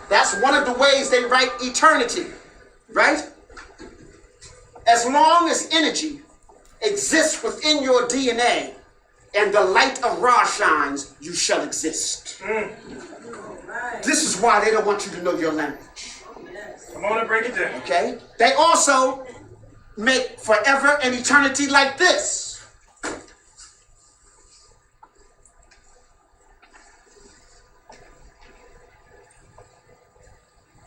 That's one of the ways they write eternity, right? As long as energy exists within your DNA and the light of Ra shines, you shall exist. This is why they don't want you to know your language. Come on and break it down. Okay? They also make forever and eternity like this.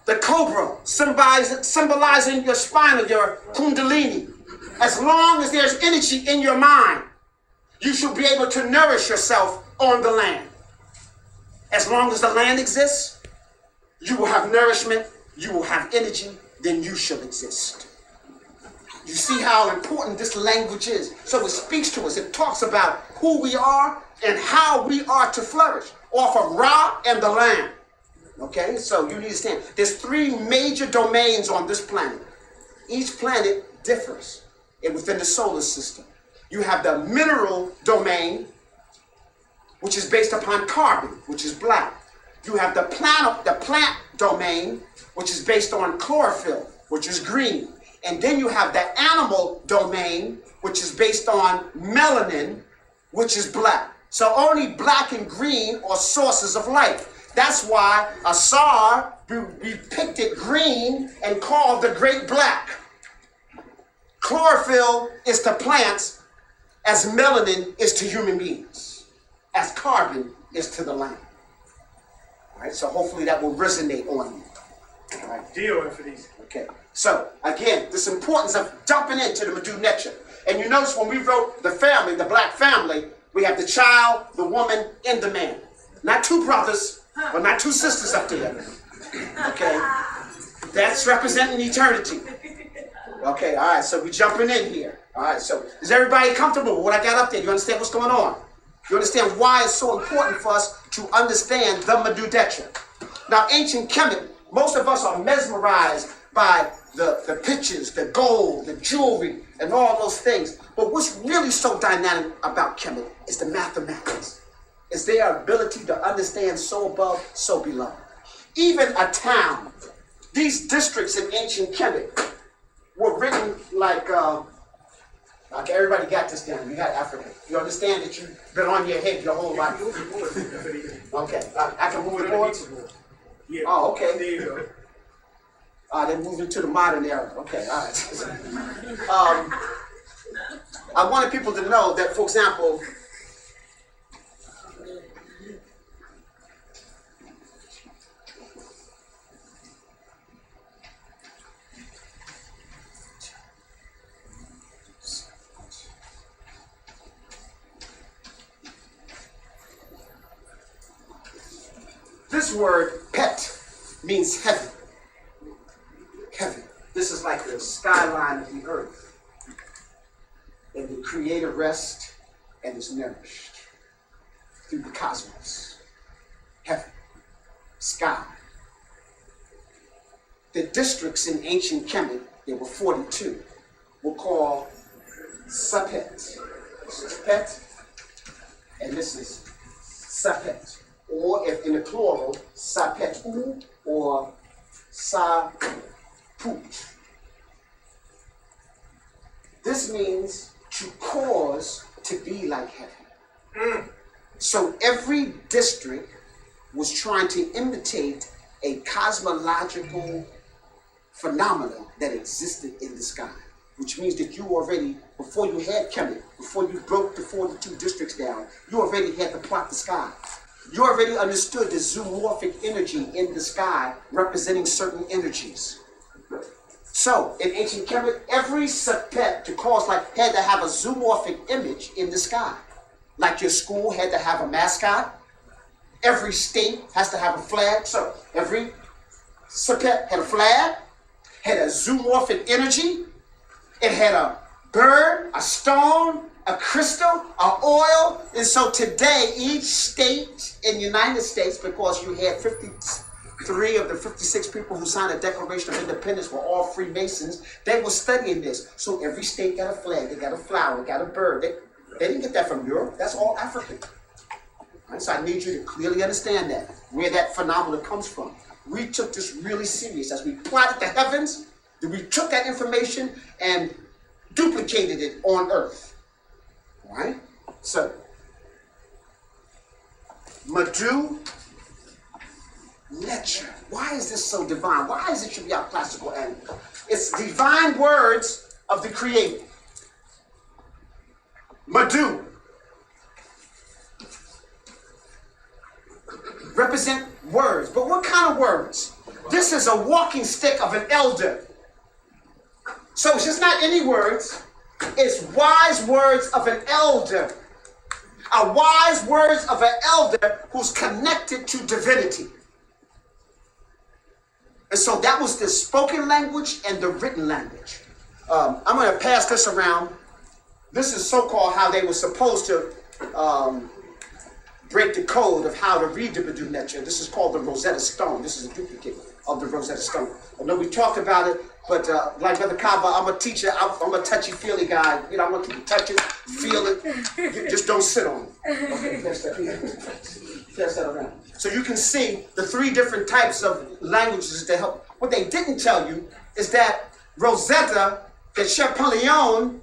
The cobra, symbolizing your spine, your kundalini. As long as there's energy in your mind, you should be able to nourish yourself on the land. As long as the land exists, you will have nourishment, you will have energy, then you shall exist. You see how important this language is. So it speaks to us. It talks about who we are and how we are to flourish off of Ra and the land. Okay, so you need to understand. There's 3 major domains on this planet. Each planet differs within the solar system. You have the mineral domain, which is based upon carbon, which is black. You have the plant domain, which is based on chlorophyll, which is green. And then you have the animal domain, which is based on melanin, which is black. So only black and green are sources of light. That's why Asar depicted green and called the Great Black. Chlorophyll is to plants as melanin is to human beings, as carbon is to the land. All right, so hopefully that will resonate on you. All right. Deal for these. Okay, so again, this importance of jumping into the Medu Neksha. And you notice when we wrote the family, the black family, we have the child, the woman, and the man. Not 2 brothers, but not 2 sisters up there. Okay, that's representing eternity. Okay, all right, so we're jumping in here. All right, so is everybody comfortable with what I got up there? You understand what's going on? You understand why it's so important for us to understand the Medu Neksha. Now, ancient Kemet, most of us are mesmerized by the pictures, the gold, the jewelry, and all those things. But what's really so dynamic about Kemet is the mathematics. It's their ability to understand so above, so below. Even a town, these districts in ancient Kemet were written like, okay, everybody got this down. You got Africa. You understand that you've been on your head your whole life. Okay, I can move it forward? Yeah. Oh, okay. There you go. They're moving to the modern era. Okay, all right. I wanted people to know that, for example, this word pet means heaven. Heaven. This is like the skyline of the earth. And the creator rests and is nourished through the cosmos. Heaven. Sky. The districts in ancient Kemet, there were 42, were called Sapet. This is Pet, and this is Sapet. Or if in the plural, Sapetu or Saput. This means to cause to be like heaven. So every district was trying to imitate a cosmological phenomenon that existed in the sky, which means that you already, before you had Kemet, before you broke the 42 districts down, you already had to plot the sky. You already understood the zoomorphic energy in the sky representing certain energies. So, in ancient Kemet, every sepet to cause like had to have a zoomorphic image in the sky. Like your school had to have a mascot. Every state has to have a flag. So, every sepet had a flag, had a zoomorphic energy. It had a bird, a stone, a crystal, an oil. And so today, each state in the United States, because you had 53 of the 56 people who signed a Declaration of Independence were all Freemasons, they were studying this. So every state got a flag, they got a flower, got a bird. They didn't get that from Europe. That's all African. Right? So I need you to clearly understand that, where that phenomenon comes from. we took this really serious. As we plotted the heavens, we took that information and duplicated it on earth. All right? So, Madu Nature. Why is this so divine? Why is it should be our classical end? It's divine words of the Creator. Madu represent words, but what kind of words? This is a walking stick of an elder. So it's just not any words. It's wise words of an elder. A wise words of an elder who's connected to divinity. And so that was the spoken language and the written language. I'm going to pass this around. This is so-called how they were supposed to break the code of how to read the Madu Nature. This is called the Rosetta Stone. This is a duplicate of the Rosetta Stone. I know we talked about it, but like Brother Kaba, I'm a teacher. I'm a touchy-feely guy. You know, I want you to touch it, feel it. You just don't sit on it. Okay, pass that around. So you can see the three different types of languages that help. What they didn't tell you is that Rosetta, the Champollion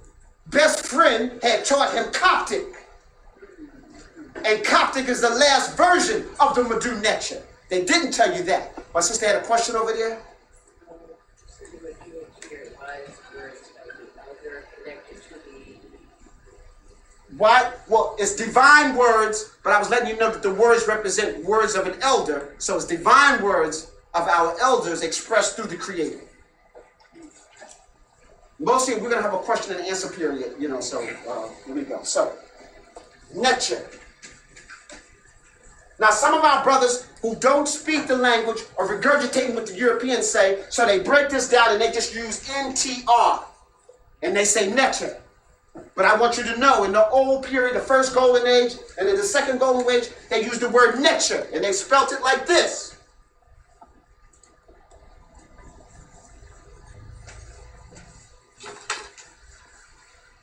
best friend, had taught him Coptic. And Coptic is the last version of the Madu Nature. They didn't tell you that. My sister had a question over there. Why? Well, it's divine words, but I was letting you know that the words represent words of an elder. So it's divine words of our elders expressed through the Creator. Mostly we're going to have a question and answer period, you know, so here we go. So, nature. Now, some of our brothers who don't speak the language are regurgitating what the Europeans say, so they break this down and they just use NTR, and they say nature. But I want you to know, in the old period, the first golden age, and in the second golden age, they used the word nature, and they spelt it like this.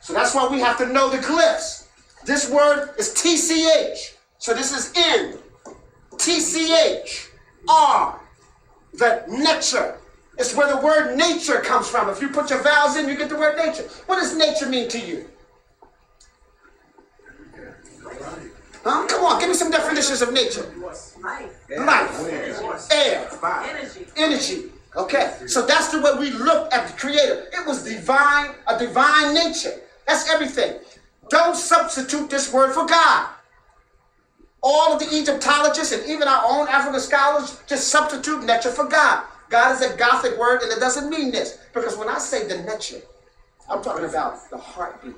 So that's why we have to know the glyphs. This word is TCH. So this is N, TCH, R, the nature. It's where the word nature comes from. If you put your vowels in, you get the word nature. What does nature mean to you? Huh? Come on, give me some definitions of nature. Life, air, energy. Okay, so that's the way we look at the Creator. It was divine, a divine nature. That's everything. Don't substitute this word for God. All of the Egyptologists and even our own African scholars just substitute nature for God. God is a Gothic word, and it doesn't mean this. Because when I say the nature, I'm talking about the heartbeat,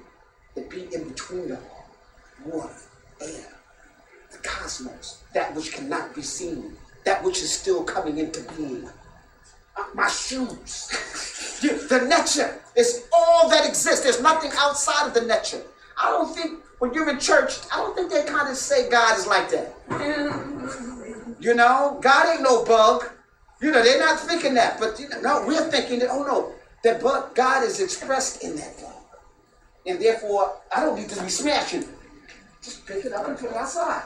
the beat in between the water, air, the cosmos, that which cannot be seen, that which is still coming into being. My shoes. The nature is all that exists. There's nothing outside of the nature. I don't think when you're in church, I don't think they kind of say God is like that. You know, God ain't no bug. You know, they're not thinking that. But you know, no, we're thinking that, oh no, that but God is expressed in that bug. And therefore, I don't need to be smashing. Just pick it up and put it outside.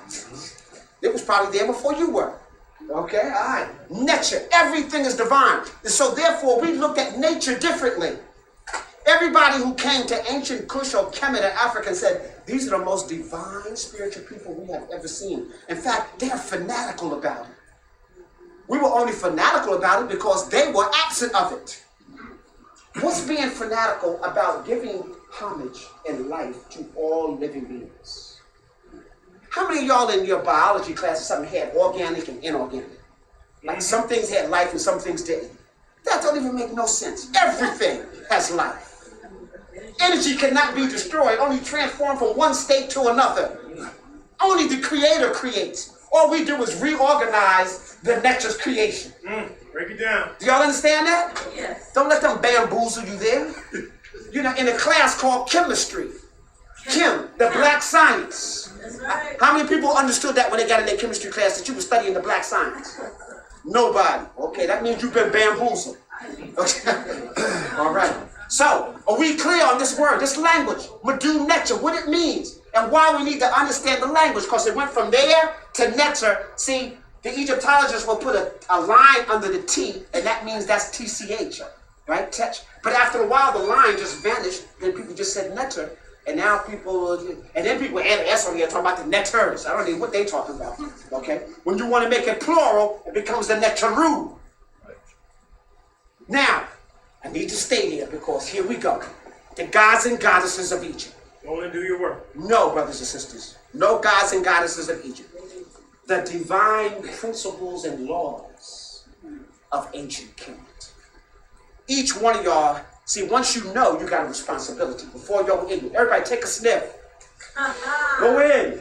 It was probably there before you were. Okay, all right. Nature, everything is divine. And so therefore, we look at nature differently. Everybody who came to ancient Kush or Kemet in Africa said, these are the most divine spiritual people we have ever seen. In fact, they're fanatical about it. We were only fanatical about it because they were absent of it. What's being fanatical about giving homage and life to all living beings? How many of y'all in your biology class or something had organic and inorganic? Like some things had life and some things didn't. That don't even make no sense. Everything has life. Energy cannot be destroyed, only transformed from one state to another. Only the Creator creates. All we do is reorganize the nature's creation. Break it down. Do y'all understand that? Yes. Don't let them bamboozle you there. You know, in a class called chemistry. Chem, the black science. That's right. How many people understood that when they got in their chemistry class that you were studying the black science? Nobody. Okay, that means you've been bamboozled. Okay. All right. So, are we clear on this word, this language, Madu Nature, what it means, and why we need to understand the language? Because it went from there to nature. See, The Egyptologists will put a line under the T, and that means that's TCH, right? Tech. But after a while, the line just vanished, and people just said netter. And now people, and then people add an S on here talking about the netters. I don't know what they talking about, okay? When you want to make it plural, it becomes the netteru. Now, I need to stay here because here we go. The gods and goddesses of Egypt. Go on and do your work. No, brothers and sisters. No gods and goddesses of Egypt. The divine principles and laws of ancient Kemet. Each one of y'all, see, once you know, you got a responsibility. Before you're ignorant. Everybody take a sniff. Go in.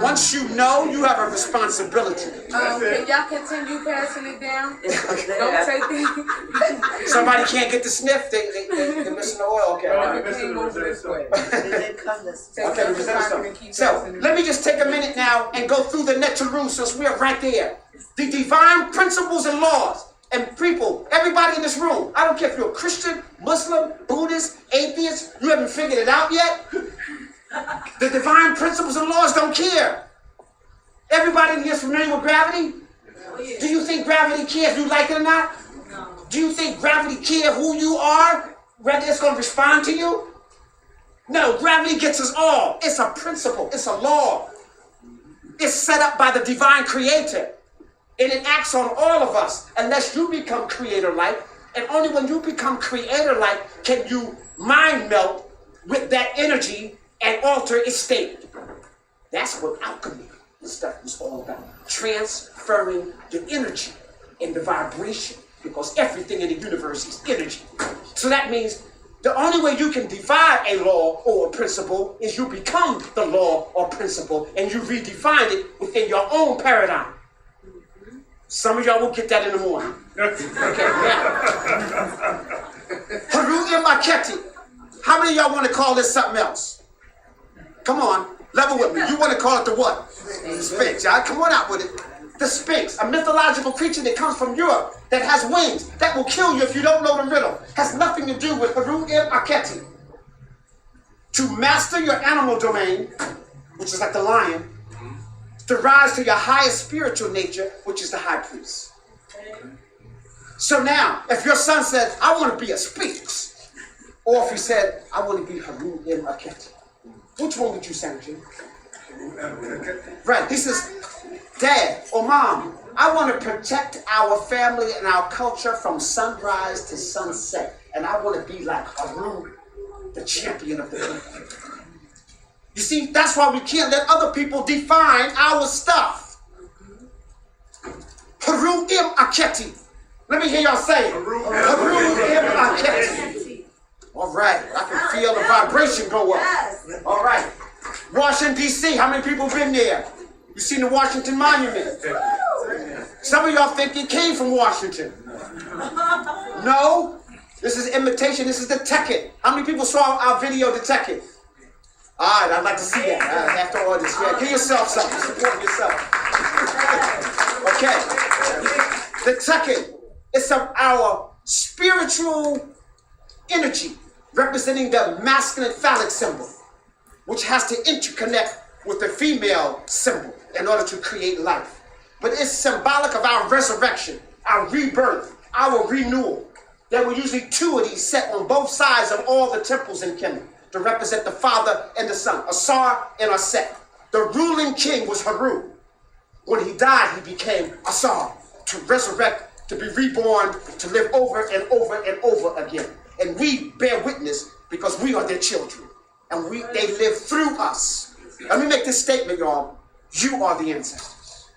Once you know, you have a responsibility. Can y'all continue passing it down? Don't take it. Somebody can't get the sniff, they're missing the oil. Okay. Never came over this way. Okay, Rosetta Stone. So let me just take a minute now and go through the Neteru since we're right there. The divine principles and laws. And people, everybody in this room, I don't care if you're a Christian, Muslim, Buddhist, atheist, you haven't figured it out yet. The divine principles and laws don't care. Everybody in here is familiar with gravity? Do you think gravity cares if you like it or not? No. Do you think gravity cares who you are, whether it's going to respond to you? No, gravity gets us all. It's a principle. It's a law. It's set up by the divine creator. And it acts on all of us unless you become creator-like. And only when you become creator-like can you mind melt with that energy and alter its state. That's what alchemy and stuff was all about. Transferring the energy and the vibration, because everything in the universe is energy. So that means the only way you can define a law or a principle is you become the law or principle and you redefine it within your own paradigm. Some of y'all will get that in the morning. Okay, now. Haru Imaketi. How many of y'all want to call this something else? Come on, level with me. You want to call it the what? Sphinx. Y'all, come on out with it. The Sphinx, a mythological creature that comes from Europe, that has wings, that will kill you if you don't know the riddle. Has nothing to do with Haru Imaketi. To master your animal domain, which is like the lion, to rise to your highest spiritual nature, which is the high priest. So now, if your son said, I want to be a Sphinx, or if he said, I want to be Haru Imaketi, which one would you send, Jim? Right, he says, Dad or Mom, I want to protect our family and our culture from sunrise to sunset, and I want to be like Haru, the champion of the people. You see, that's why we can't let other people define our stuff. Haru Imaketi. Let me hear y'all say it. Haru Imaketi. All right, I can feel the vibration go up. All right. Washington, D.C., how many people been there? You seen the Washington Monument? Some of y'all think it came from Washington. No, this is imitation. This is the Tekken. How many people saw our video, the Tekken? All right, I'd like to see that after all this. Yeah, give yourself something. Support yourself. Okay. The Tekken. It's our spiritual energy representing the masculine phallic symbol, which has to interconnect with the female symbol in order to create life. But it's symbolic of our resurrection, our rebirth, our renewal. There were usually two of these set on both sides of all the temples in Kemet to represent the father and the son, Asar and Aset. The ruling king was Haru. When he died, he became Asar, to resurrect, to be reborn, to live over and over and over again. And we bear witness because we are their children. And they live through us. Let me make this statement, y'all. You are the ancestors.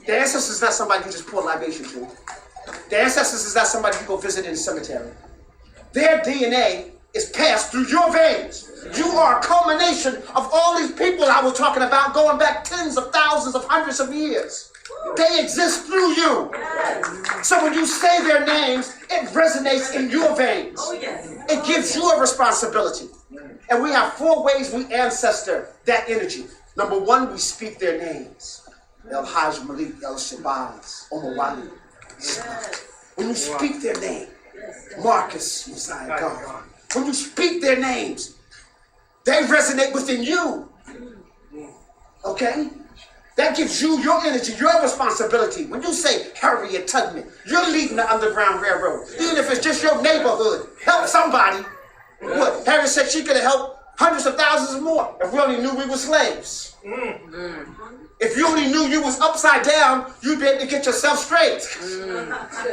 The ancestors is not somebody you just pour libation to. The ancestors is not somebody you go visit in the cemetery. Their DNA is passed through your veins. You are a culmination of all these people I was talking about going back tens of thousands of hundreds of years. They exist through you. So when you say their names, it resonates in your veins. It gives you a responsibility. And we have 4 ways we ancestor that energy. Number 1, we speak their names. El Hajj Malik, El Shabazz, Omawali. When you speak their name, Marcus, Messiah God. When you speak their names, they resonate within you. Okay? That gives you your energy, your responsibility. When you say Harriet Tubman, you're leading the Underground Railroad. Even if it's just your neighborhood, help somebody. What? Harriet said she could have helped hundreds of thousands more if we only knew we were slaves. If you only knew you was upside down, you'd be able to get yourself straight.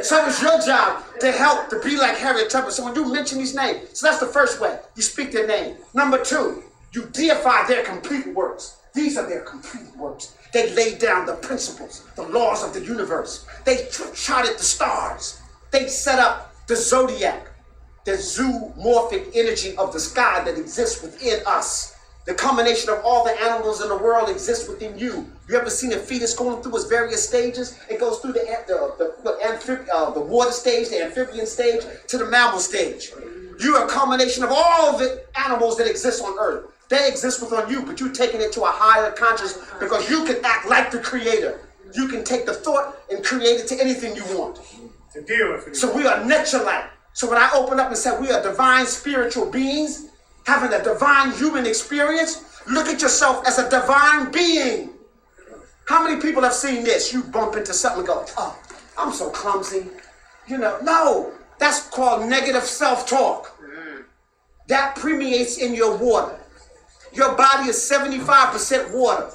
So it's your job to help, to be like Harriet Tubman. So when you mention these names, so that's the first way. You speak their name. Number two, you deify their complete works. These are their complete works. They laid down the principles, the laws of the universe. They charted the stars. They set up the zodiac, the zoomorphic energy of the sky that exists within us. The combination of all the animals in the world exists within you. You ever seen a fetus going through its various stages? It goes through the water stage, the amphibian stage, to the mammal stage. You are a combination of all the animals that exist on Earth. They exist within you, but you're taking it to a higher consciousness because you can act like the creator. You can take the thought and create it to anything you want. To deal with it. So we are nature-like. So when I open up and say we are divine spiritual beings, having a divine human experience, look at yourself as a divine being. How many people have seen this? You bump into something and go, oh, I'm so clumsy. You know, no, that's called negative self-talk. That permeates in your water. Your body is 75% water.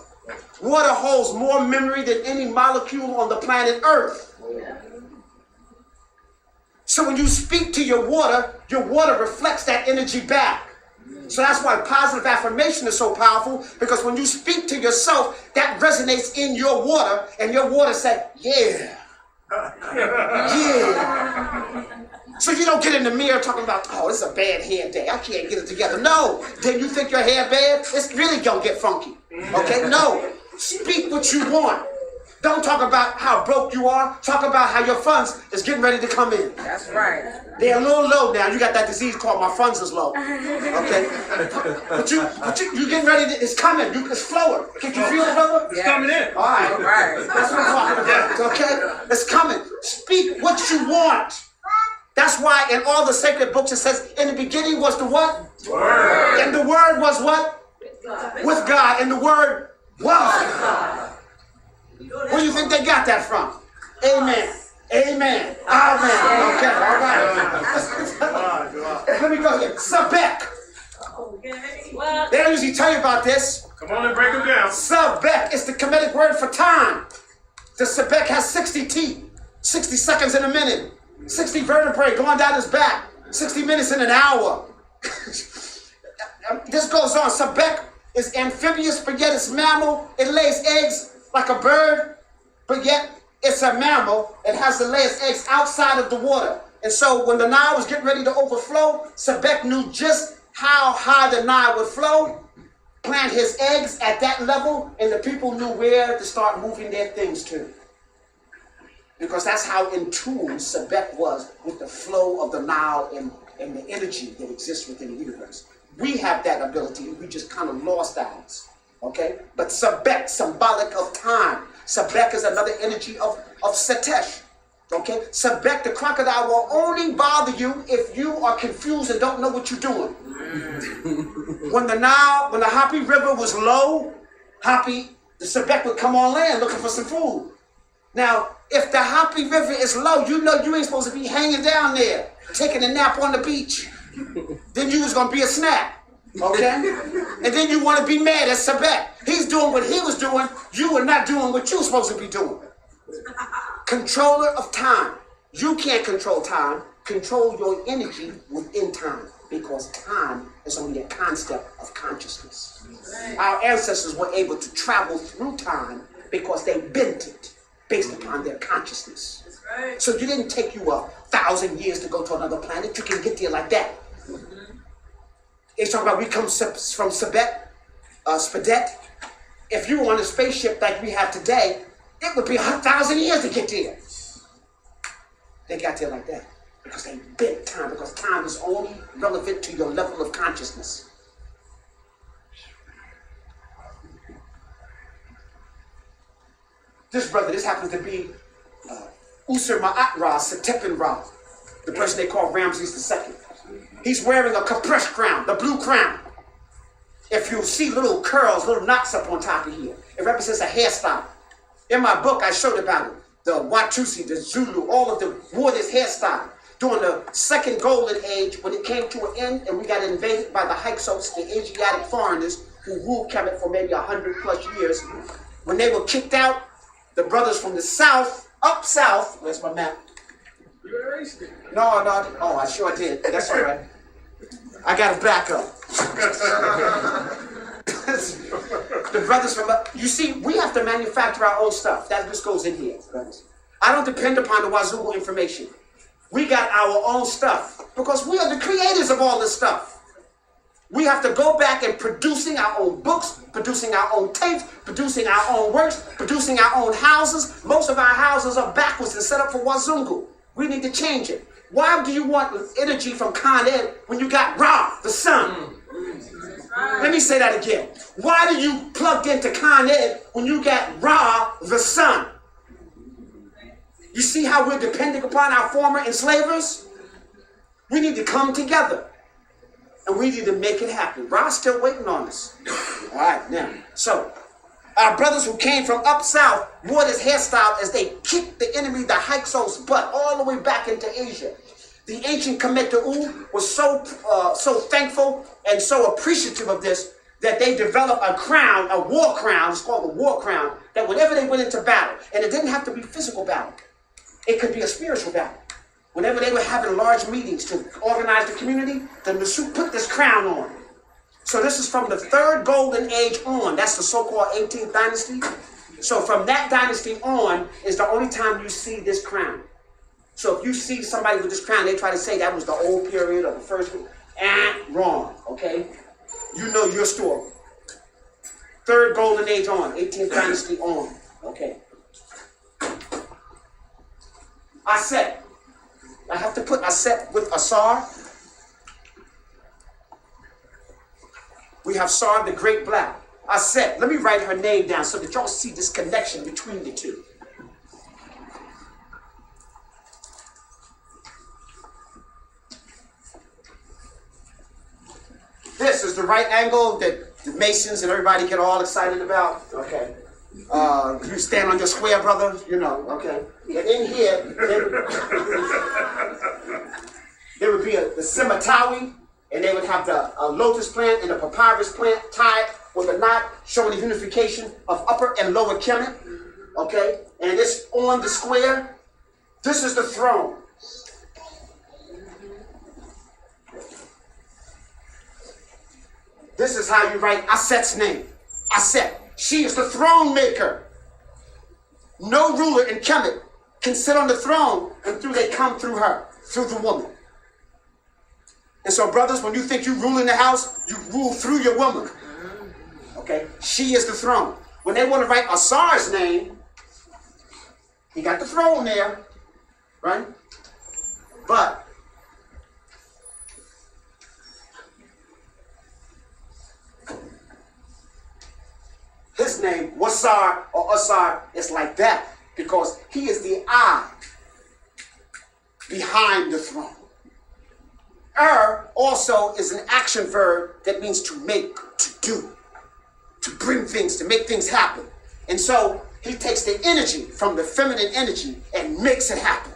Water holds more memory than any molecule on the planet Earth. So when you speak to your water reflects that energy back. So that's why positive affirmation is so powerful, because when you speak to yourself, that resonates in your water, and your water says, yeah, yeah. So you don't get in the mirror talking about, oh, this is a bad hair day, I can't get it together. No, then you think your hair bad? It's really gonna get funky, okay? No, speak what you want. Don't talk about how broke you are. Talk about how your funds is getting ready to come in. That's right. They're a little low now. You got that disease called my funds is low. Okay? But you getting ready to, it's coming. It's flowing. Can you feel it, brother? It's coming in. All right. All right. That's what I'm talking about. Okay? It's coming. Speak what you want. That's why in all the sacred books it says, in the beginning was the what? Word. And the word was what? With God. And the word was God. Where do you think they got that from? Amen. Amen. Amen. Okay, all right. Let me go here. Sabek. They don't usually tell you about this. Come on and break them down. Sabek is the Kemetic word for time. The Sabek has 60 teeth, 60 seconds in a minute, 60 vertebrae going down his back, 60 minutes in an hour. This goes on. Sabek is amphibious, but yet it's mammal. It lays eggs like a bird, but yet it's a mammal. It has to lay its eggs outside of the water. And so when the Nile was getting ready to overflow, Sebek knew just how high the Nile would flow, plant his eggs at that level, and the people knew where to start moving their things to. Because that's how in tune Sebek was with the flow of the Nile and the energy that exists within the universe. We have that ability, we just kind of lost ours. Okay? But Sebek, symbolic of time. Sebek is another energy of Setesh. Okay? Sebek, the crocodile, will only bother you if you are confused and don't know what you're doing. When the Happy River was low, the Sebek would come on land looking for some food. Now, if the Happy River is low, you know you ain't supposed to be hanging down there, taking a nap on the beach. Then you was going to be a snack. Okay? And then you want to be mad at Sebek. He's doing what he was doing. You were not doing what you were supposed to be doing. Controller of time. You can't control time. Control your energy within time. Because time is only a concept of consciousness. Our ancestors were able to travel through time because they bent it based upon their consciousness. So you didn't take you 1,000 years to go to another planet. You can get there like that. It's talking about we come from Spadet. If you were on a spaceship like we have today, it would be 1,000 years to get there. They got there like that because they bent time, because time is only relevant to your level of consciousness. This happens to be Usur Ma'at Ra Setepin Ra, the person they call Ramses II. He's wearing a Kapresh crown, the blue crown. If you see little curls, little knots up on top of here, it represents a hairstyle. In my book, I showed about it. The Watusi, the Zulu, all of them wore this hairstyle during the second golden age when it came to an end and we got invaded by the Hyksos, the Asiatic foreigners who ruled Kemet for maybe 100 plus years. When they were kicked out, the brothers from the south, up south, where's my map? You erased it. No, oh, I sure did. That's all right. I got to back up. The brothers from up, you see, we have to manufacture our own stuff. That just goes in here. I don't depend upon the Wazoo information. We got our own stuff because we are the creators of all this stuff. We have to go back and producing our own books, producing our own tapes, producing our own works, producing our own houses. Most of our houses are backwards and set up for Wazungu. We need to change it. Why do you want energy from Con Ed when you got Ra, the sun? Let me say that again. Why do you plug into Con Ed when you got Ra, the sun? You see how we're depending upon our former enslavers? We need to come together. And we need to make it happen. Ra's still waiting on us. All right, now. So, our brothers who came from up south wore this hairstyle as they kicked the enemy, the Hyksos' butt, all the way back into Asia. The ancient Kemet was so thankful and so appreciative of this that they developed a crown, a war crown, it's called the war crown, that whenever they went into battle, and it didn't have to be physical battle, it could be a spiritual battle. Whenever they were having large meetings to organize the community, the Nasu put this crown on. So this is from the third golden age on. That's the so-called 18th dynasty. So from that dynasty on is the only time you see this crown. So if you see somebody with this crown, they try to say that was the old period or the first period. Wrong, okay? You know your story. Third golden age on, 18th dynasty on, okay? Aset. I have to put Aset with Asar. We have Sar, the Great Black. Aset. Let me write her name down so that y'all see this connection between the two. This is the right angle that the Masons and everybody get all excited about. Okay. You stand on your square, brother, you know, okay. And in here, there would be the Simatawi, and they would have the lotus plant and the papyrus plant tied with a knot showing the unification of upper and lower Kemet, okay. And it's on the square. This is the throne. This is how you write Aset's name. Aset. She is the throne maker. No ruler in Kemet can sit on the throne until they come through her, through the woman. And so, brothers, when you think you rule in the house, you rule through your woman. Okay? She is the throne. When they want to write Asar's name, he got the throne there, right? But his name, Wasar or Asar, is like that because he is the eye behind the throne. Also is an action verb that means to make, to do, to bring things, to make things happen. And so he takes the energy from the feminine energy and makes it happen.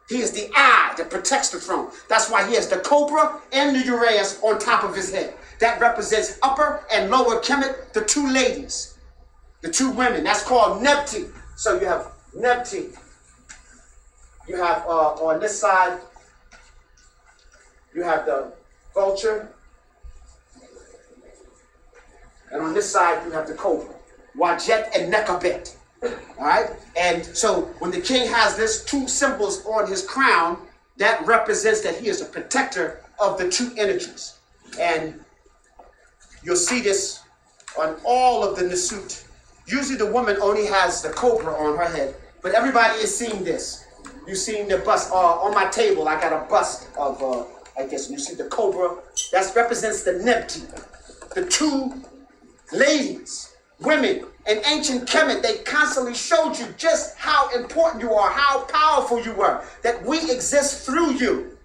He is the eye that protects the throne. That's why he has the cobra and the Uraeus on top of his head. That represents upper and lower Kemet, the two ladies. The two women, that's called Nebti. So you have Nebti. You have on this side, you have the vulture. And on this side, you have the cobra. Wajet and Nekabet. All right? And so when the king has this two symbols on his crown, that represents that he is a protector of the two energies. And you'll see this on all of the Nasut. Usually the woman only has the cobra on her head, but everybody is seeing this. You've seen the bust on my table. I got a bust of like this. And you see the cobra. That represents the Nebti, the two ladies, women. In ancient Kemet, they constantly showed you just how important you are, how powerful you were, that we exist through you.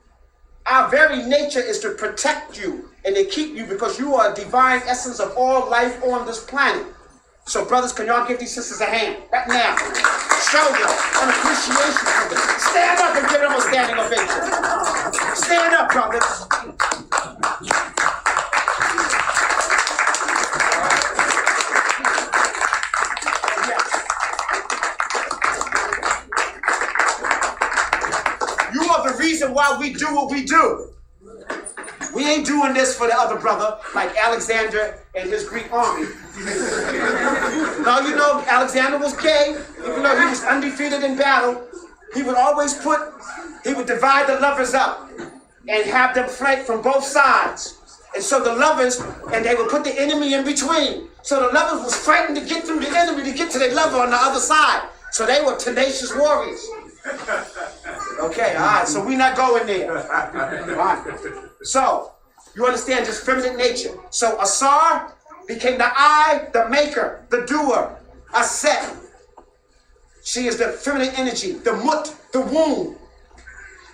Our very nature is to protect you and to keep you because you are a divine essence of all life on this planet. So brothers, can y'all give these sisters a hand right now? Show them an appreciation for them. Stand up and give them a standing ovation. Stand up, brothers. You are the reason why we do what we do. We ain't doing this for the other brother like Alexander and his Greek army. No, you know, Alexander was gay. Even though he was undefeated in battle, he would divide the lovers up and have them flank from both sides. And so the lovers, and they would put the enemy in between. So the lovers was fighting to get through the enemy to get to their lover on the other side. So they were tenacious warriors. Okay, all right, so we're not going there. All right. So, you understand just feminine nature. So Asar became the I, the maker, the doer. Aset. She is the feminine energy, the mut, the womb.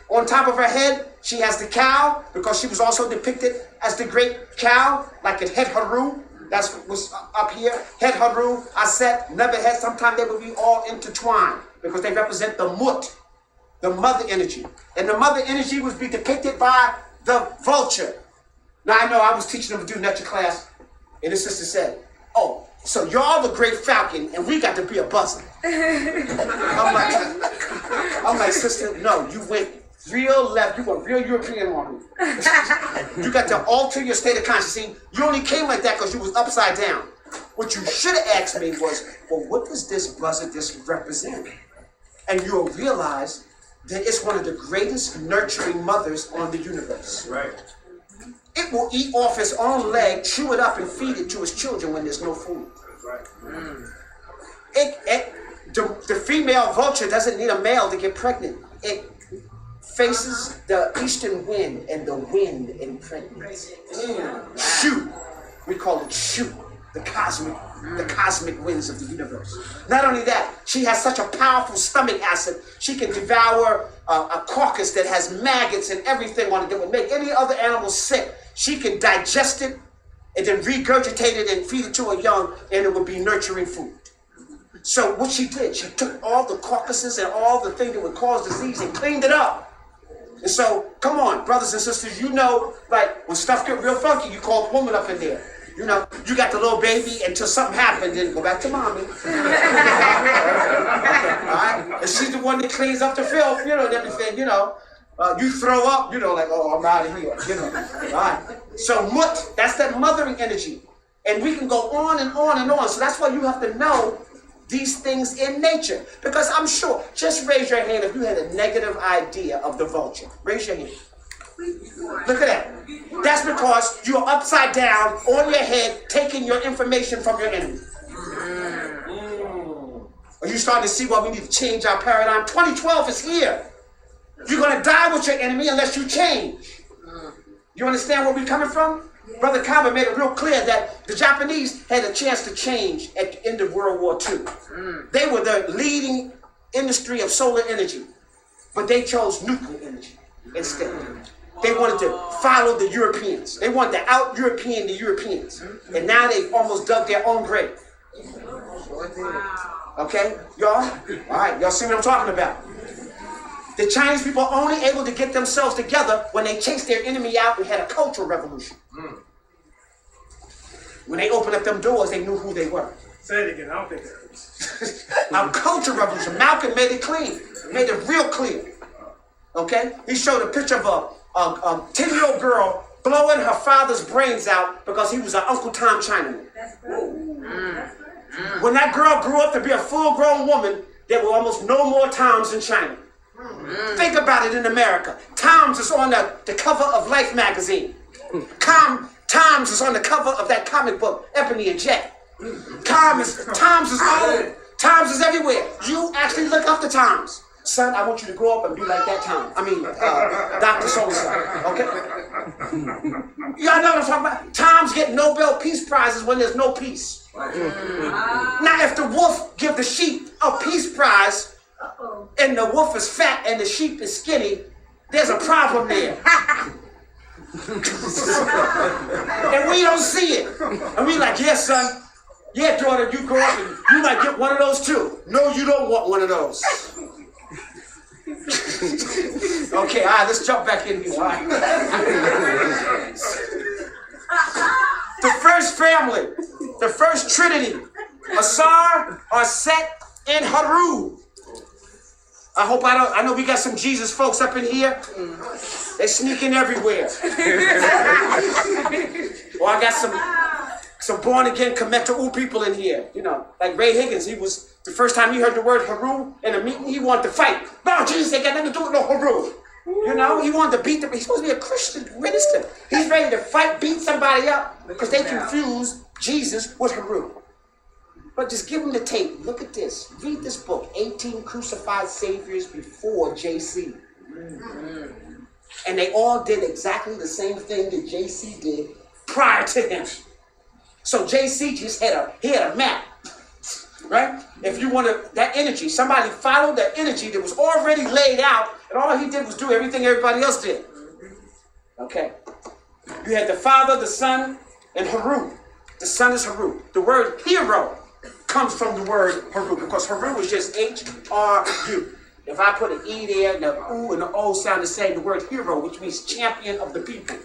On top of her head, she has the cow, because she was also depicted as the great cow, like at Het Haru. That's what's up here. Het Haru, Aset, Neverhead. Sometimes they will be all intertwined because they represent the mut, the mother energy. And the mother energy was be depicted by the vulture. Now I know I was teaching them to do lecture class, and the sister said, "Oh, so you're the great falcon, and we got to be a buzzard." I'm like, sister, no, you went real left. You went real European on me. You got to alter your state of consciousness. You only came like that because you was upside down. What you should have asked me was, well, what does this buzzard represent? And you'll realize that it's one of the greatest nurturing mothers on the universe. Right. It will eat off its own leg, chew it up, and feed it to its children when there's no food. Right. The female vulture doesn't need a male to get pregnant. It faces the eastern wind, and the wind impregnates. Shoot. We call it shoot. The cosmic winds of the universe. Not only that, she has such a powerful stomach acid, she can devour a carcass that has maggots and everything on it that would make any other animal sick. She can digest it and then regurgitate it and feed it to her young, and it would be nurturing food. So what she did, she took all the carcasses and all the things that would cause disease and cleaned it up. And so, come on, brothers and sisters, you know, like when stuff get real funky, you call the woman up in there. You know, you got the little baby until something happened, then go back to mommy. Okay, all right? And she's the one that cleans up the filth, you know, and everything, you know. You throw up, you know, like, oh, I'm out of here, you know. All right. So mut, that's that mothering energy. And we can go on and on and on. So that's why you have to know these things in nature. Because I'm sure, just raise your hand if you had a negative idea of the vulture. Raise your hand. Look at that. That's because you're upside down on your head taking your information from your enemy. Are you starting to see why we need to change our paradigm? 2012 is here. You're going to die with your enemy unless you change. You understand where we're coming from? Brother Kaba made it real clear that the Japanese had a chance to change at the end of World War II. They were the leading industry of solar energy, but they chose nuclear energy instead. They wanted to follow the Europeans. They wanted to out-European the Europeans. And now they've almost dug their own grave. Okay, y'all? All right, y'all see what I'm talking about? The Chinese people are only able to get themselves together when they chased their enemy out and had a cultural revolution. When they opened up them doors, they knew who they were. Say it again, I don't think that is. Our cultural revolution. Malcolm made it clean. Made it real clear. Okay? He showed a picture of a 10-year-old girl blowing her father's brains out because he was an Uncle Tom Chinaman. When that girl grew up to be a full-grown woman, there were almost no more Toms in China. Think about it in America. Toms is on the cover of Life magazine. Toms is on the cover of that comic book, Ebony and Jet. Toms is old. Toms is everywhere. You actually look up to Toms. Son, I want you to grow up and be like that Tom. I mean, Dr. So-and-so, okay? Y'all know what I'm talking about? Toms get Nobel Peace Prizes when there's no peace. Now, if the wolf give the sheep a peace prize, and the wolf is fat and the sheep is skinny, There's a problem there. And we don't see it. And we like, yes, son. Yeah, daughter, you grow up and you might get one of those too. No, you don't want one of those. Okay, all right, let's jump back in here. All right. The first family, the first trinity, Asar, Aset, and Haru. I know we got some Jesus folks up in here. They sneaking everywhere. Or I got some born again Kemet people in here. You know, like Ray Higgins, he was, the first time he heard the word Haru in a meeting, he wanted to fight. No, Jesus ain't got nothing to do with no Haru. You know, he wanted to beat them. He's supposed to be a Christian minister. He's ready to fight, beat somebody up because they confuse Jesus with Haru. But just give them the tape. Look at this. Read this book, 18 Crucified Saviors Before JC. And they all did exactly the same thing that JC did prior to him. So JC just had a map, right? If you want that energy, somebody followed that energy that was already laid out, and all he did was do everything everybody else did. Okay. You had the Father, the Son, and Haru. The Son is Haru. The word hero comes from the word Haru, because Haru is just H-R-U. If I put an E there, and the U and the O sound the same, the word hero, which means champion of the people.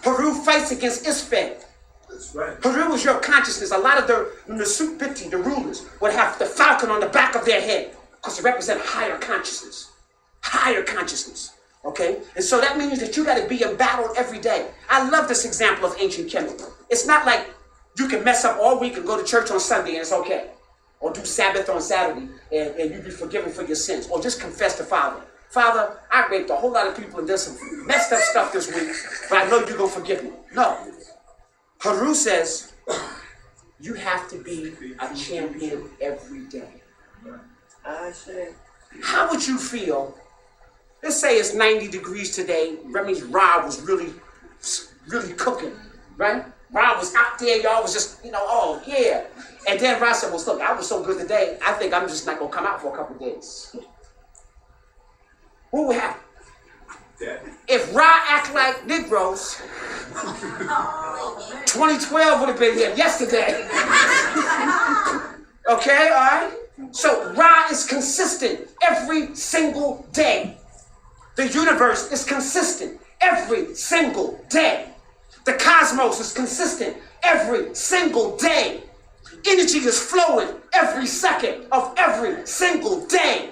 Haru fights against Isfed. That's right. Haru is your consciousness. A lot of the Nusupiti, the rulers, would have the falcon on the back of their head because they represent higher consciousness. Higher consciousness. Okay? And so that means that you got to be in battle every day. I love this example of ancient Kemet. It's not like you can mess up all week and go to church on Sunday and it's okay. Or do Sabbath on Saturday and you be forgiven for your sins. Or just confess to Father. Father, I raped a whole lot of people and did some messed up stuff this week, but I know you're going to forgive me. No. Haru says, you have to be a champion every day. How would you feel? Let's say it's 90 degrees today. That means Ra was really cooking, right? Ra was out there, y'all was just, oh yeah. And then Ra said, well, look, I was so good today, I think I'm just not going to come out for a couple of days. What would happen? If Ra act like Negroes, 2012 would have been here yesterday. Okay, all right? So Ra is consistent every single day. The universe is consistent every single day. The cosmos is consistent every single day. Energy is flowing every second of every single day.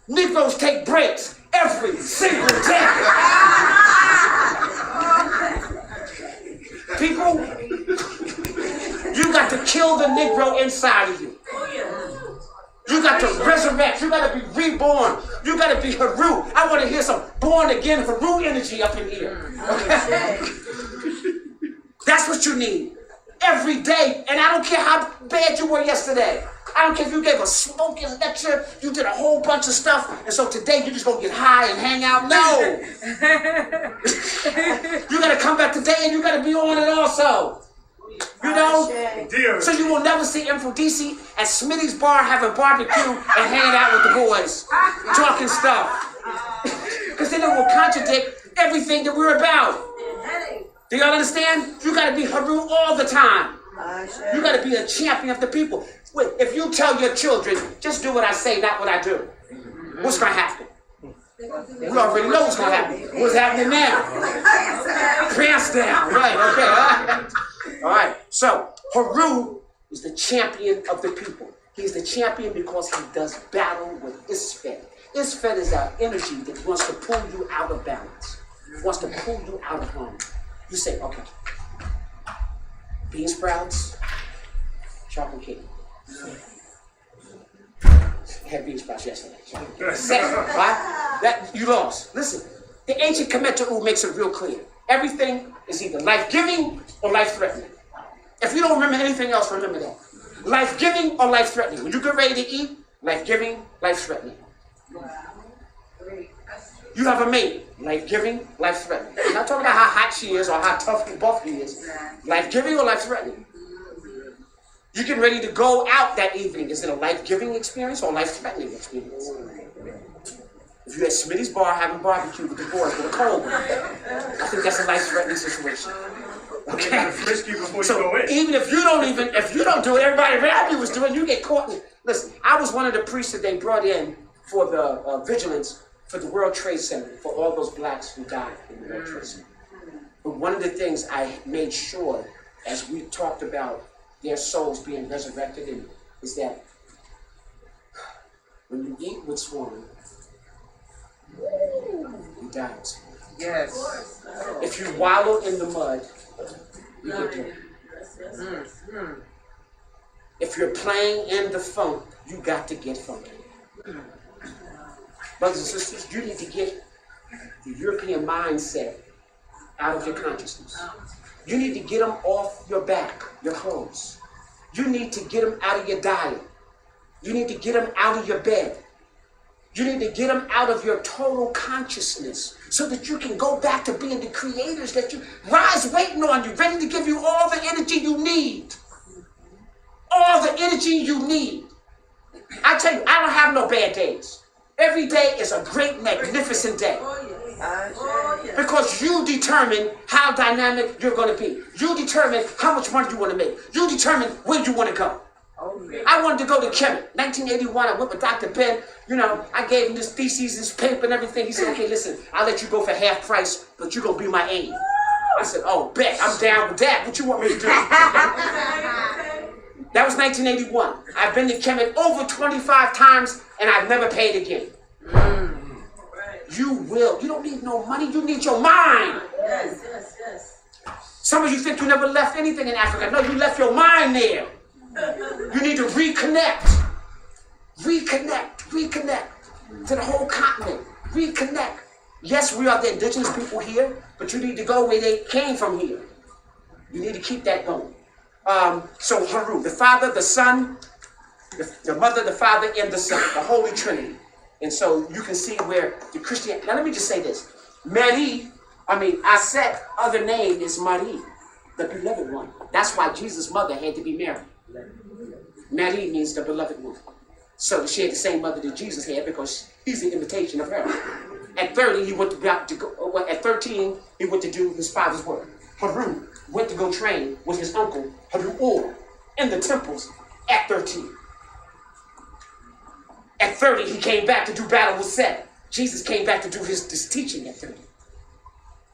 Negroes take breaks every single day. People, you got to kill the Negro inside of you. You got to resurrect. You got to be reborn. You got to be Haru. I want to hear some born again Haru energy up in here. Okay? That's what you need. Every day. And I don't care how bad you were yesterday. I don't care if you gave a smoking lecture, you did a whole bunch of stuff, and so today you just gonna get high and hang out. No! You gotta come back today and you gotta be on it also. You know? So you will never see Mfundishi at Smitty's bar having barbecue and hanging out with the boys, talking stuff. Because then it will contradict everything that we're about. Do y'all understand? You gotta be Haru all the time. You gotta be a champion of the people. If you tell your children, just do what I say, not what I do, what's gonna happen? We already know what's gonna happen. What's happening now? Prance down, right, okay, all right. So, Haru is the champion of the people. He's the champion because he does battle with Isfed. Isfed is our energy that wants to pull you out of balance, wants to pull you out of harmony. You say, okay, bean sprouts, chocolate cake. Had bean sprouts yesterday. Right? That you lost. Listen, the ancient Kemet makes it real clear. Everything is either life-giving or life-threatening. If you don't remember anything else, remember that. Life-giving or life-threatening. When you get ready to eat, life-giving, life-threatening. You have a mate, life-giving, life-threatening. I'm not talking about how hot she is or how tough and buff he is. Life-giving or life-threatening. You're getting ready to go out that evening. Is it a life-giving experience or a life-threatening experience? If you're at Smitty's bar having barbecue with the boys with a cold one, I think that's a life-threatening situation. Okay. So even if you don't do it, everybody around you was doing, you get caught. Listen, I was one of the priests that they brought in for the vigilance for the World Trade Center for all those blacks who died in the World Trade Center. But one of the things I made sure, as we talked about their souls being resurrected, is that when you eat with swine, you die with swine. Yes. If you wallow in the mud, you get dirty. If you're playing in the funk, you got to get funky. Brothers and sisters, you need to get the European mindset out of your consciousness. You need to get them off your back, your clothes. You need to get them out of your diet. You need to get them out of your bed. You need to get them out of your total consciousness so that you can go back to being the creators that you rise waiting on you, ready to give you all the energy you need. All the energy you need. I tell you, I don't have no bad days. Every day is a great, magnificent day. Because you determine how dynamic you're going to be. You determine how much money you want to make. You determine where you want to go. I wanted to go to Kemet. 1981, I went with Dr. Ben. You know, I gave him this thesis, this paper and everything. He said, okay, listen, I'll let you go for half price, but you're going to be my aide. I said, oh, bet, I'm down with that. What you want me to do? That was 1981. I've been to Kemet over 25 times, and I've never paid again. You will. You don't need no money. You need your mind. Yes. Some of you think you never left anything in Africa. No, you left your mind there. You need to reconnect. Reconnect to the whole continent. Reconnect. Yes, we are the indigenous people here, but you need to go where they came from here. You need to keep that going. So Haru, the Father, the Son, the Mother, the Father, and the Son, the Holy Trinity. And so you can see where the Christian. Now let me just say this. Aset, other name is Marie, the beloved one. That's why Jesus' mother had to be Mary. Mary means the beloved one. So she had the same mother that Jesus had because he's the imitation of her. At 30, he went to go. At 13, he went to do his father's work. Haru went to go train with his uncle Haru in the temples at 13. At 30, he came back to do battle with Seth. Jesus came back to do his teaching at 30.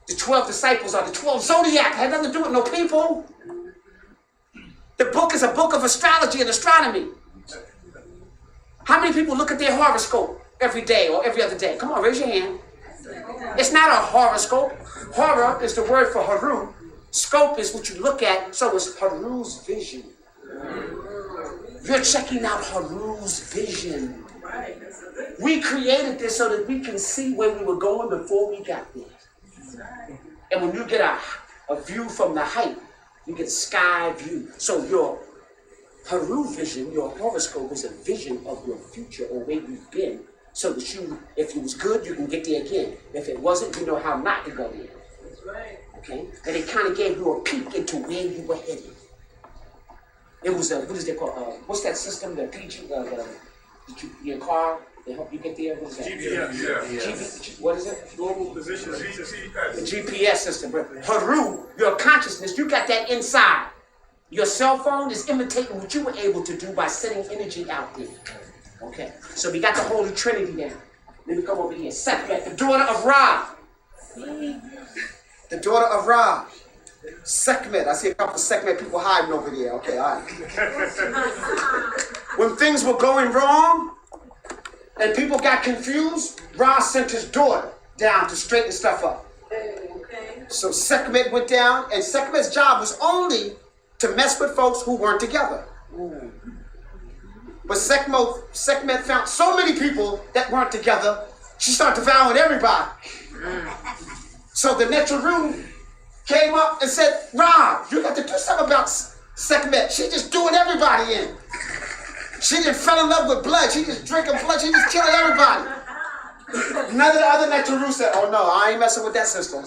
The 12 disciples are the 12 zodiac. Had nothing to do with no people. The book is a book of astrology and astronomy. How many people look at their horoscope every day or every other day? Come on, raise your hand. It's not a horoscope. Horror is the word for Haru. Scope is what you look at, so it's Haru's vision. You're checking out Haru's vision. We created this so that we can see where we were going before we got there. And when you get a view from the height, you get a sky view. So your Haru vision, your horoscope, is a vision of your future or where you've been. So that if it was good, you can get there again. If it wasn't, you know how not to go there. That's right. Okay? And it kind of gave you a peek into where you were headed. It was what is it called? What's that system? The PG, your car, they help you get there. What is that? GPS. What is it? Global position. The GPS system. Haru, your consciousness, you got that inside. Your cell phone is imitating what you were able to do by sending energy out there. Okay, so we got the Holy Trinity now. Let me come over here. Sekhmet, the daughter of Ra. The daughter of Ra. Sekhmet. I see a couple of Sekhmet people hiding over there. Okay, all right. When things were going wrong and people got confused, Ra sent his daughter down to straighten stuff up. Okay. So Sekhmet went down, and Sekhmet's job was only to mess with folks who weren't together. But Sekhmet found so many people that weren't together, she started devouring everybody. So the Necharu came up and said, Rob, you got to do something about Sekhmet. She just doing everybody in. She just fell in love with blood. She just drinking blood. She just killing everybody. None of the other Necharu said, oh no, I ain't messing with that sister.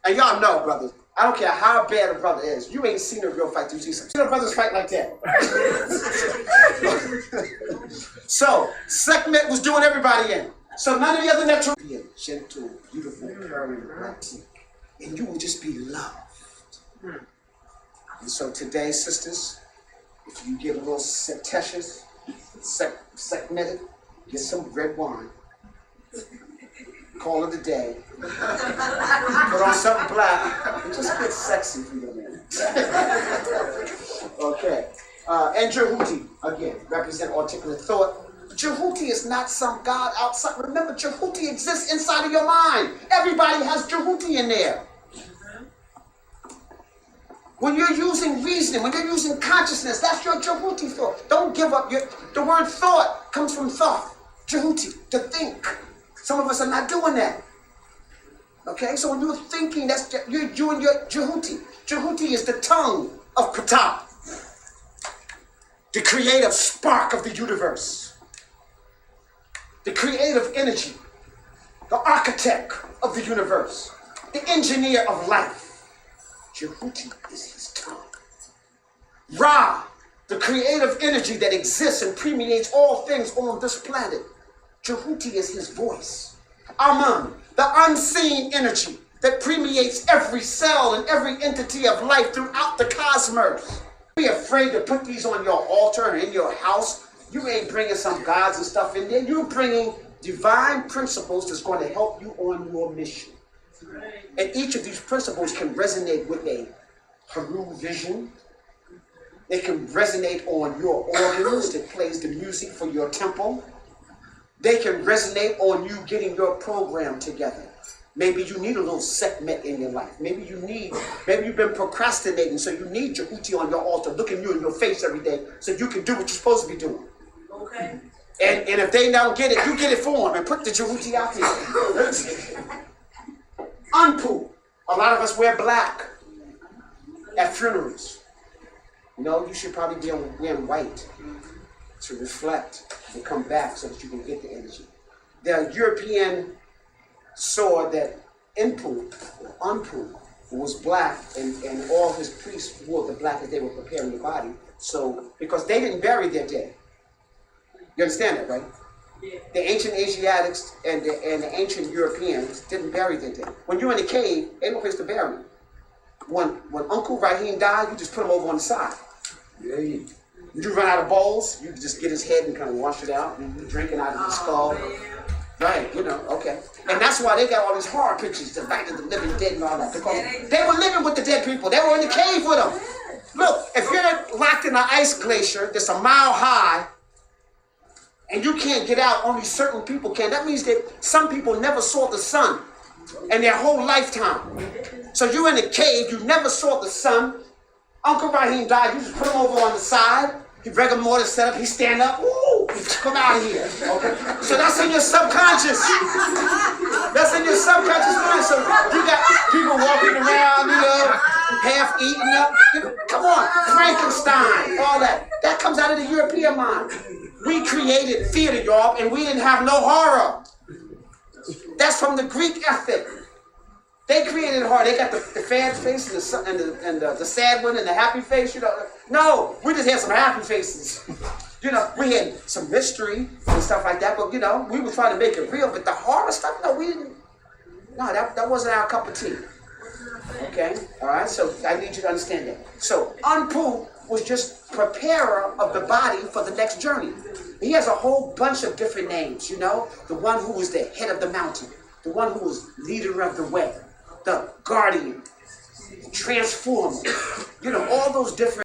And y'all know, brothers, I don't care how bad a brother is. You ain't seen a real fight. You see some brothers fight like that. So, Sekhmet was doing everybody in. So none of the other natural be a gentle, beautiful, purring breath, and you will just be loved. And so today, sisters, if you get a little sectitious, segmented, get some red wine, call it a day, put on something black, and just get sexy for your man. Okay. And Jehuti, again, represent articulate thought. Jehuti is not some God outside. Remember, Jehuti exists inside of your mind. Everybody has Jehuti in there. When you're using reasoning, when you're using consciousness, that's your Jehuti thought. Don't give up. The word thought comes from thought. Jehuti, to think. Some of us are not doing that. Okay, so when you're thinking, you're doing your Jehuti. Jehuti is the tongue of Pratap, the creative spark of the universe, the creative energy, the architect of the universe, the engineer of life. Jehuti is his tongue. Ra, the creative energy that exists and permeates all things on this planet. Jehuti is his voice. Aman, the unseen energy that permeates every cell and every entity of life throughout the cosmos. Be afraid to put these on your altar and in your house. You ain't bringing some gods and stuff in there. You're bringing divine principles that's going to help you on your mission. And each of these principles can resonate with a Haru vision. They can resonate on your organs that plays the music for your temple. They can resonate on you getting your program together. Maybe you need a little segment in your life. Maybe you've been procrastinating, so you need Jehuti on your altar, looking you in your face every day, so you can do what you're supposed to be doing. Okay. And if they don't get it, you get it for them and put the Jehuti out there. Anpu. A lot of us wear black at funerals. No, you should probably be wearing white to reflect and come back so that you can get the energy. The European saw that Anpu was black, and all his priests wore the black as they were preparing the body. So, because they didn't bury their dead. You understand that, right? Yeah. The ancient Asiatics and the ancient Europeans didn't bury their dead. When you're in a cave, ain't no place to bury them. When Uncle Rahim died, you just put him over on the side. Yeah. You run out of bowls, you just get his head and kind of wash it out, and you're drinking out of his skull. Right, okay. And that's why they got all these horror pictures, the Night of the Living Dead and all that. Because they were living with the dead people. They were in the cave with them. Look, if you're locked in an ice glacier that's a mile high, and you can't get out, only certain people can. That means that some people never saw the sun in their whole lifetime. So you're in a cave, you never saw the sun. Uncle Rahim died, you just put him over on the side. He regular mortar set up, he stand up, woo, come out of here. Okay? So that's in your subconscious. That's in your subconscious mind. So you got people walking around, half eaten up. Come on, Frankenstein, all that. That comes out of the European mind. We created theater, y'all, and we didn't have no horror. That's from the Greek ethic. They created horror. They got the sad face and the sad one and the happy face. No, we just had some happy faces. We had some mystery and stuff like that. But we were trying to make it real. But the horror stuff, no, we didn't. No, that wasn't our cup of tea. Okay, all right. So I need you to understand that. So Anpu was just preparer of the body for the next journey. He has a whole bunch of different names. The one who was the head of the mountain, the one who was leader of the way, the guardian, the transformer, all those different